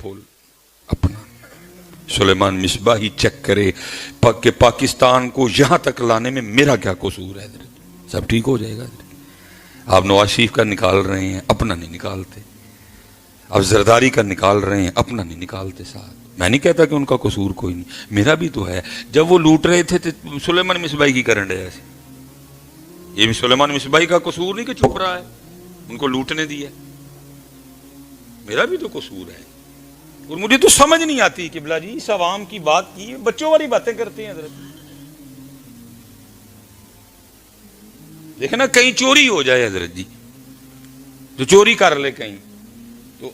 پھول اپنا. سلیمان مصباحی چیک کرے کہ پاکستان کو یہاں تک لانے میں میرا کیا قصور ہے. سب ٹھیک ہو جائے گا. آپ نواز شریف کا نکال رہے ہیں، اپنا نہیں نکالتے. آپ زرداری کا نکال رہے ہیں، اپنا نہیں نکالتے. ساتھ میں نہیں کہتا کہ ان کا قصور کوئی نہیں، میرا بھی تو ہے. جب وہ لوٹ رہے تھے تو سلیمان مصباحی کی کرن رہے ایسے. یہ بھی سلیمان مصباحی کا قصور نہیں کہ چھپ رہا ہے، ان کو لوٹنے دیا. میرا بھی تو قصور ہے. اور مجھے تو سمجھ نہیں آتی کہ بلا جی اس عوام کی بات کی بچوں والی باتیں کرتے ہیں. حضرت دیکھیں نا، کہیں چوری ہو جائے حضرت جی، جو چوری کر لے کہیں، تو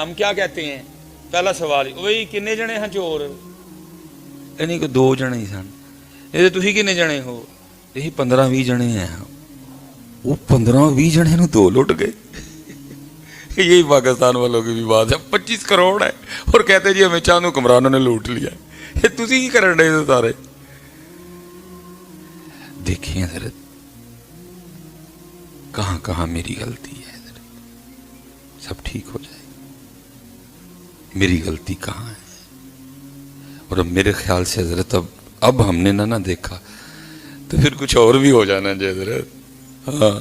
ہم کیا کہتے ہیں؟ پہلا سوال وہی کنے جنے ہیں چور؟ یعنی کہ 2 جنے ہی سن. یہ تھی کنے جنے ہو؟ یہی 15-20 جنے ہیں. وہ 15-20 جنے نو 2 لٹ گئے. یہی پاکستان والوں کی بھی بات ہے. 25 کروڑ ہے اور کہتے جی ہمیں چاندوں کمرانوں نے لوٹ لیا. تھی کی کرن رہے تھے سارے؟ دیکھیں حضرت کہاں کہاں میری غلطی ہے. حضرت سب ٹھیک ہو جائے گا. میری غلطی کہاں ہے؟ اور اب میرے خیال سے حضرت اب ہم نے نہ دیکھا تو پھر کچھ اور بھی ہو جانا جی حضرت. ہاں،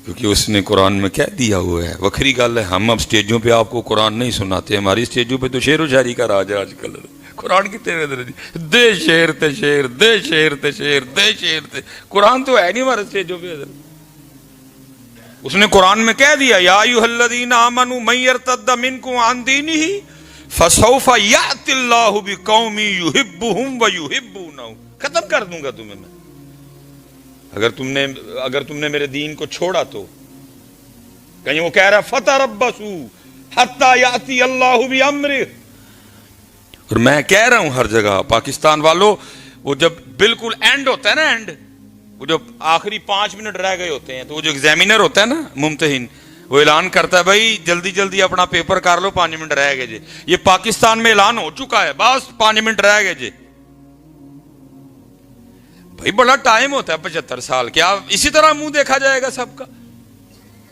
کیونکہ اس نے قرآن میں کیا دیا ہوا ہے. وکھری گل ہے، ہم اب سٹیجوں پہ آپ کو قرآن نہیں سناتے. ہماری سٹیجوں پہ تو شعر و شاعری کا راج ہے آج کل. قرآن کتنے حضرت جی؟ دے شعر تے شعر، دے شعر تے شعر، دے شعر تے. قرآن تو ہے نہیں ہمارے سٹیجوں پہ حضرت. اس نے قرآن میں کہہ دیا یا ایھا الذین آمنوا من یرتد منکم عن دینہ فسوف یأتی اللہ بقوم یحبہم ویحبونہ. ختم کر دوں گا تمہیں میں اگر تم نے میرے دین کو چھوڑا تو. کہیں وہ کہہ رہا فتربصوا حتی یأتی اللہ بامرہ. اور میں کہہ رہا ہوں ہر جگہ پاکستان والوں، وہ جب بالکل اینڈ ہوتا ہے نا، اینڈ وہ جو آخری 5 منٹ رہ گئے ہوتے ہیں تو وہ جو ایگزامینر ہوتا ہے نا، ممتحن، وہ اعلان کرتا ہے بھائی جلدی جلدی اپنا پیپر کر لو، 5 منٹ رہ گئے جی. یہ پاکستان میں اعلان ہو چکا ہے، بس 5 منٹ رہ گئے جی. بھائی بڑا ٹائم ہوتا ہے 75 سال. کیا اسی طرح منہ دیکھا جائے گا سب کا؟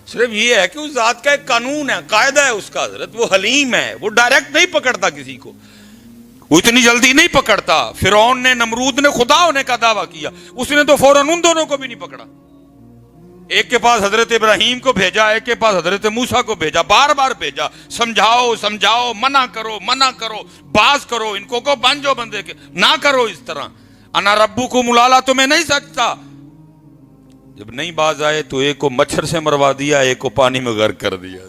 صرف یہ ہے کہ اس ذات کا ایک قانون ہے، قاعدہ ہے اس کا حضرت. وہ حلیم ہے، وہ ڈائریکٹ نہیں پکڑتا کسی کو، وہ اتنی جلدی نہیں پکڑتا. فرعون نے، نمرود نے خدا ہونے کا دعویٰ کیا، اس نے تو فوراً ان دونوں کو بھی نہیں پکڑا. ایک کے پاس حضرت ابراہیم کو بھیجا، ایک کے پاس حضرت موسیٰ کو بھیجا، بار بار بھیجا. سمجھاؤ سمجھاؤ، منع کرو، باز کرو، ان کو بن جو بندے کے، نہ کرو اس طرح. انا ربکم الاعلی تمہیں نہیں سکتا. جب نہیں باز آئے تو ایک کو مچھر سے مروا دیا، ایک کو پانی میں غرق کر دیا.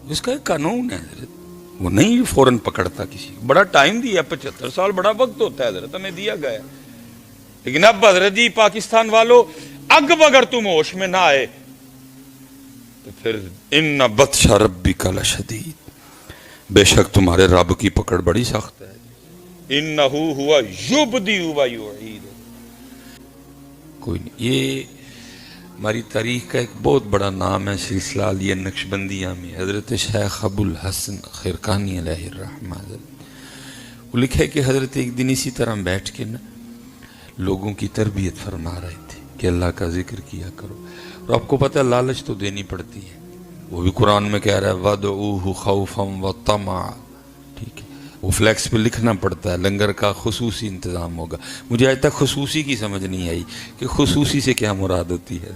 اس کا ایک قانون ہے حضرت، وہ نہیں فوراً پکڑتا کسی کو. بڑا ٹائم دیا، 75 سال بڑا وقت ہوتا ہے حضرت، ہمیں دیا گیا. لیکن اب حضرت جی پاکستان والوں، اگر تم ہوش میں نہ آئے تو پھر ان بطش ربک لشدید، بے شک تمہارے رب کی پکڑ بڑی سخت ہے. انہ ہوا یبدی و یعید. کوئی نہیں، یہ ہماری تاریخ کا ایک بہت بڑا نام ہے سلسلہ علیہ نقشبندیہ میں. حضرت شیخ ابو الحسن خرقانی علیہ الرحمہ، وہ لکھے کہ حضرت ایک دن اسی طرح بیٹھ کے نا لوگوں کی تربیت فرما رہے تھے کہ اللہ کا ذکر کیا کرو. اور آپ کو پتہ ہے لالچ تو دینی پڑتی ہے. وہ بھی قرآن میں کہہ رہا ہے وَادْعُوهُ خَوْفًا وَطَمَعًا. ٹھیک ہے، وہ فلیکس پہ لکھنا پڑتا ہے لنگر کا خصوصی انتظام ہوگا. مجھے آج تک خصوصی کی سمجھ نہیں آئی کہ خصوصی سے کیا مراد ہوتی ہے.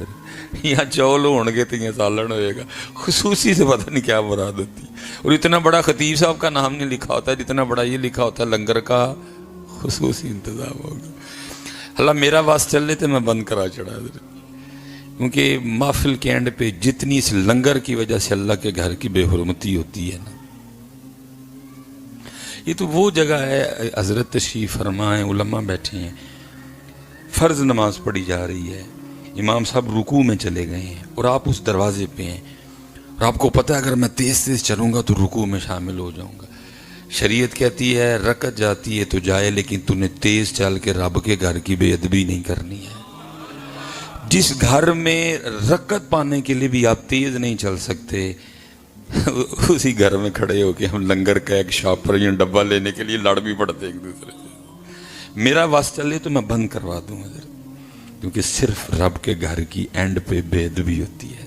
یہاں چول ہوں گے تو یہاں سالن ہوئے گا، خصوصی سے پتہ نہیں کیا مراد ہوتی ہے. اور اتنا بڑا خطیب صاحب کا نام نہیں لکھا ہوتا جتنا بڑا یہ لکھا ہوتا ہے لنگر کا خصوصی انتظام ہوگا. اللہ میرا واس چل رہے تھے، میں بند کرا چڑھا حضرت، کیونکہ محفل کے اینڈ پہ جتنی اس لنگر کی وجہ سے اللہ کے گھر کی بے حرمتی ہوتی ہے نا. یہ تو وہ جگہ ہے، حضرت تشریف فرمائیں، علماء بیٹھے ہیں، فرض نماز پڑھی جا رہی ہے، امام صاحب رکوع میں چلے گئے ہیں اور آپ اس دروازے پہ ہیں، اور آپ کو پتہ ہے اگر میں تیز تیز چلوں گا تو رکوع میں شامل ہو جاؤں گا. شریعت کہتی ہے رکعت جاتی ہے تو جائے، لیکن تو نے تیز چل کے رب کے گھر کی بے ادبی نہیں کرنی ہے. جس گھر میں رکعت پانے کے لیے بھی آپ تیز نہیں چل سکتے، اسی گھر میں کھڑے ہو کے ہم لنگر کا ایک شاپر یا ڈبہ لینے کے لیے لڑ بھی پڑتے ایک دوسرے سے. میرا واس چلے تو میں بند کروا دوں حضرت، کیونکہ صرف رب کے گھر کی اینڈ پہ بے ادبی ہوتی ہے.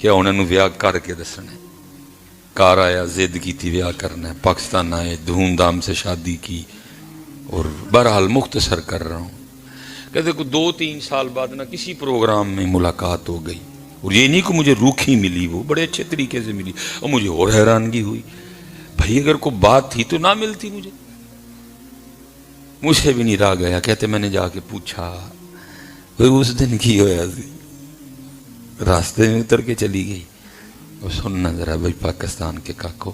کہ انہوں نے ویاہ کر کے دسنا ہے. کار آیا, ضد کی تھی ویاہ کرنا ہے, پاکستان آئے, دھوم دھام سے شادی کی, اور بہرحال مختصر کر رہا ہوں. کہتے کہ 2-3 سال بعد نا کسی پروگرام میں ملاقات ہو گئی, اور یہ نہیں کہ مجھے روکھی ملی, وہ بڑے اچھے طریقے سے ملی, اور مجھے اور حیرانگی ہوئی, بھائی اگر کوئی بات تھی تو نہ ملتی مجھے. مجھ سے بھی نہیں رہا گیا. کہتے میں نے جا کے پوچھا, اس دن کی ہوا سی, راستے میں اتر کے چلی گئی. اور سننا ذرا بھائی پاکستان کے کاکو,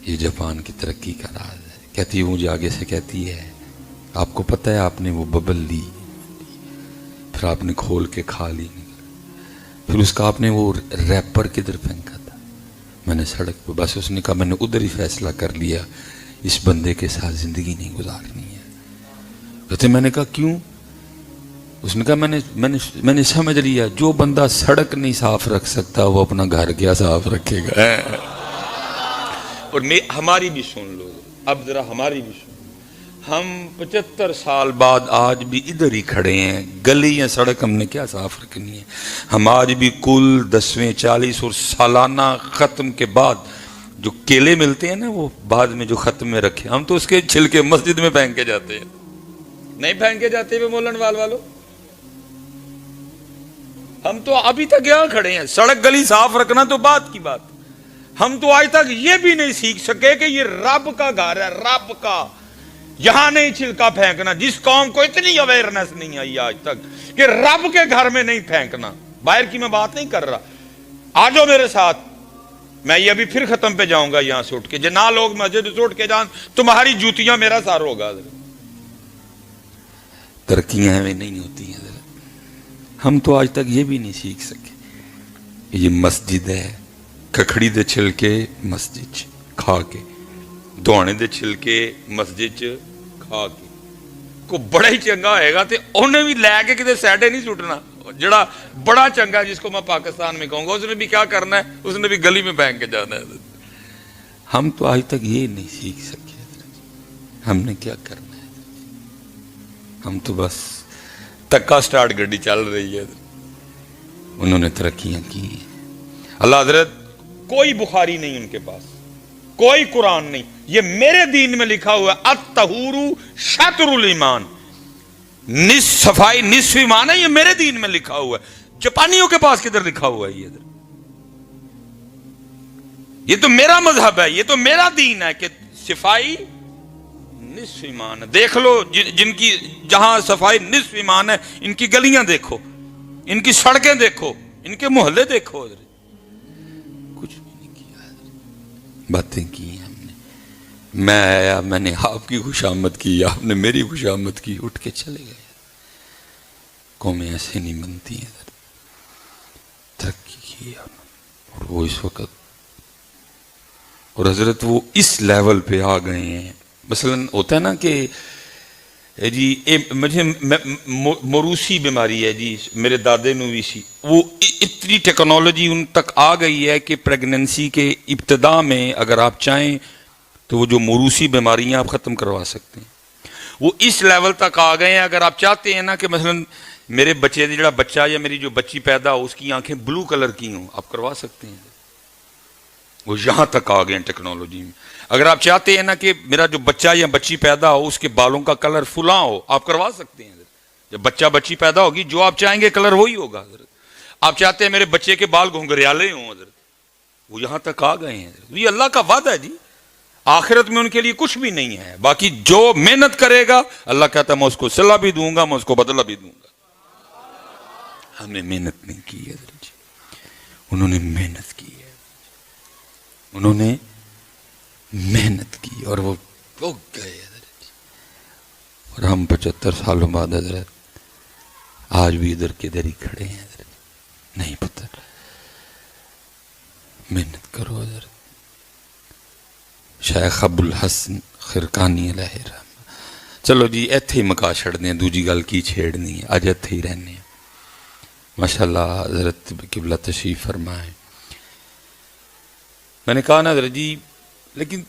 یہ جاپان کی ترقی کا راز ہے. کہتی ہے مجھے آگے سے کہتی ہے, آپ کو پتہ ہے آپ نے وہ ببل لی, پھر آپ نے کھول کے کھا لی, پھر اس کا آپ نے وہ ریپر کدھر پھینکا تھا؟ میں نے سڑک پہ. بس اس نے کہا میں نے ادھر ہی فیصلہ کر لیا, اس بندے کے ساتھ زندگی نہیں گزارنی ہے. کہتے میں نے کہا کیوں؟ اس نے کہا میں نے سمجھ لیا, جو بندہ سڑک نہیں صاف رکھ سکتا وہ اپنا گھر کیا صاف رکھے گا. اور ہماری بھی سن لو, اب ذرا ہماری بھی سن. ہم 75 سال بعد آج بھی ادھر ہی کھڑے ہیں, گلی یا سڑک ہم نے کیا صاف رکھنی ہے؟ ہم آج بھی کل 10ویں 40 اور سالانہ ختم کے بعد جو کیلے ملتے ہیں نا, وہ بعد میں جو ختم میں رکھے, ہم تو اس کے چھلکے مسجد میں پھینک کے جاتے ہیں. نہیں پھینک کے جاتے ہوئے مولن والوں, ہم تو ابھی تک یہاں کھڑے ہیں. سڑک گلی صاف رکھنا تو بات کی بات, ہم تو آج تک یہ بھی نہیں سیکھ سکے کہ یہ رب کا گھر ہے, رب کا, یہاں نہیں چھلکا پھینکنا. جس قوم کو اتنی اویئرنیس نہیں آئی آج تک کہ رب کے گھر میں نہیں پھینکنا. باہر کی میں بات نہیں کر رہا, آ جاؤ میرے ساتھ, میں یہ ابھی پھر ختم پہ جاؤں گا یہاں سے اٹھ کے. جنا لوگ مسجد سے اٹھ کے جان, تمہاری جوتیاں میرا سار ہوگا. ترقیاں ہمیں نہیں ہوتی ہیں. ہم تو آج تک یہ بھی نہیں سیکھ سکے کہ یہ مسجد ہے, ککھڑی دے چھلکے مسجد کھا کے, دوانے دے چھلکے مسجد کھا کے. کو بڑا ہی چنگا ہوئے گا تے انہیں بھی لے کے کدھر سیڈے نہیں سٹنا. جڑا بڑا چنگا جس کو میں پاکستان میں کہوں گا, اس نے بھی کیا کرنا ہے, اس نے بھی گلی میں پھینک کے جانا ہے. ہم تو آج تک یہ نہیں سیکھ سکے ہم نے کیا کرنا ہے. ہم تو بس تکا سٹارٹ گڈی چل رہی ہے. انہوں نے ترقیاں کی ہیں. اللہ حضرت کوئی بخاری نہیں ان کے پاس, کوئی قرآن نہیں. یہ میرے دین میں لکھا ہوا ہے, الطہور شطر الایمان, صفائی نصف ایمان ہے. یہ میرے دین میں لکھا ہوا ہے. جاپانیوں کے پاس کدھر لکھا ہوا ہے یہ تو میرا مذہب ہے, یہ تو میرا دین ہے کہ صفائی نصف ایمان ہے. دیکھ لو جن کی جہاں صفائی نصف ایمان ہے, ان کی گلیاں دیکھو, ان کی سڑکیں دیکھو, ان کے محلے دیکھو. کچھ بھی نہیں کیا, باتیں کی ہم نے. میں آیا, میں نے آپ کی خوشامد کی, آپ نے میری خوشامد کی, اٹھ کے چلے گئے. قومیں ایسے نہیں بنتی ہیں. ترقی کی اور وہ اس وقت, اور حضرت وہ اس لیول پہ آ گئے ہیں. مثلا ہوتا ہے نا کہ جی مجھے موروثی بیماری ہے جی, میرے دادے نو بھی سی. وہ اتنی ٹیکنالوجی ان تک آ گئی ہے کہ پریگننسی کے ابتدا میں اگر آپ چاہیں تو وہ جو موروثی بیماریاں آپ ختم کروا سکتے ہیں. وہ اس لیول تک آ گئے ہیں. اگر آپ چاہتے ہیں نا کہ مثلا میرے بچے جڑا بچہ یا میری جو بچی پیدا ہو اس کی آنکھیں بلو کلر کی ہوں, آپ کروا سکتے ہیں. وہ یہاں تک آ گئے ہیں ٹیکنالوجی میں. اگر آپ چاہتے ہیں نا کہ میرا جو بچہ یا بچی پیدا ہو اس کے بالوں کا کلر فلاں ہو, آپ کروا سکتے ہیں. جب بچہ بچی پیدا ہوگی جو آپ چاہیں گے کلر وہی ہوگا. حضرت آپ چاہتے ہیں میرے بچے کے بال گھنگریالے ہوں, حضرت وہ یہاں تک آ گئے ہیں. یہ اللہ کا وعدہ ہے جی, آخرت میں ان کے لیے کچھ بھی نہیں ہے. باقی جو محنت کرے گا اللہ کہتا ہے میں اس کو صلہ بھی دوں گا, میں اس کو بدلہ بھی دوں گا. ہم نے محنت نہیں کی ہے جی, انہوں نے محنت کی ہے, انہوں نے محنت کی اور وہ گئے حضرت. اور ہم 75 سالوں بعد حضرت آج بھی ادھر کے ادھر ہی کھڑے ہیں حضرت. نہیں پتہ, محنت کرو حضرت. شیخ ابو الحسن خرقانی علیہ الرحمہ. چلو جی ایتھے ہی مکا چھڑ دیں, دوجی گل کی چھیڑنی ہے, اج ایتھے ہی رہنے ہیں. ماشاءاللہ حضرت قبلہ تشریف فرمائے. میں نے کہا نا حضرت جی, لیکن